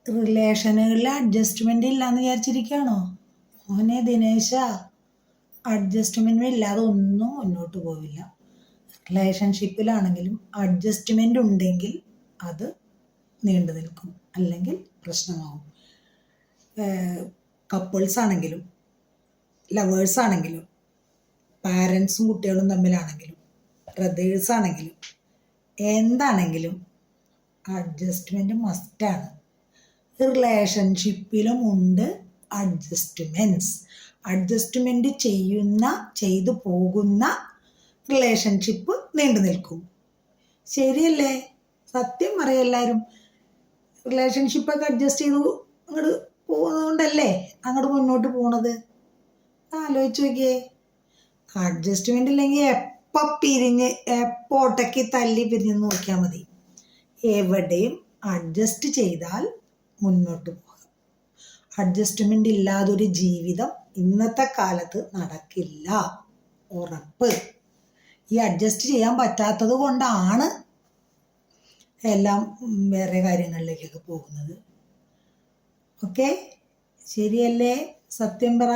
റിലേഷനുകളിൽ adjustment ഇല്ലയെന്ന് വിചാരിച്ചിരിക്കുകയാണോ? മോനെ ദിനേശ, അഡ്ജസ്റ്റ്മെൻ്റ് ഇല്ലാതെ ഒന്നും മുന്നോട്ട് പോവില്ല. റിലേഷൻഷിപ്പിലാണെങ്കിലും അഡ്ജസ്റ്റ്മെൻ്റ് ഉണ്ടെങ്കിൽ അത് നീണ്ടു നിൽക്കും, അല്ലെങ്കിൽ പ്രശ്നമാവും. കപ്പിൾസ് ആണെങ്കിലും ലവേഴ്സ് ആണെങ്കിലും പാരൻസും കുട്ടികളും തമ്മിലാണെങ്കിലും ബ്രദേഴ്സ് ആണെങ്കിലും എന്താണെങ്കിലും അഡ്ജസ്റ്റ്മെൻറ്റ് മസ്റ്റാണ്. റിലേഷൻഷിപ്പിലും ഉണ്ട് അഡ്ജസ്റ്റ്മെൻറ്റ് ചെയ്തു പോകുന്ന റിലേഷൻഷിപ്പ് നീണ്ടു നിൽക്കും. ശരിയല്ലേ? സത്യം പറയെല്ലാവരും. റിലേഷൻഷിപ്പൊക്കെ അഡ്ജസ്റ്റ് ചെയ്തു അങ്ങോട്ട് പോകുന്നതുകൊണ്ടല്ലേ അങ്ങോട്ട് മുന്നോട്ട് പോണത്. ആലോചിച്ച് നോക്കിയേ. അഡ്ജസ്റ്റ്മെൻ്റ് ഇല്ലെങ്കിൽ എപ്പോൾ പിരിഞ്ഞ് എപ്പോൾ ഒട്ടക്കി തല്ലി പിരിഞ്ഞ് നോക്കിയാൽ മതി. എവിടെയും അഡ്ജസ്റ്റ് ചെയ്താൽ മുന്നോട്ട് പോകാം. അഡ്ജസ്റ്റ്മെൻ്റ് ഇല്ലാതൊരു ജീവിതം ഇന്നത്തെ കാലത്ത് നടക്കില്ല, ഉറപ്പ്. ഈ അഡ്ജസ്റ്റ് ചെയ്യാൻ പറ്റാത്തത് കൊണ്ടാണ് എല്ലാം വേറെ കാര്യങ്ങളിലേക്കൊക്കെ പോകുന്നത്. ഓക്കെ, ശരിയല്ലേ? സത്യം പറ.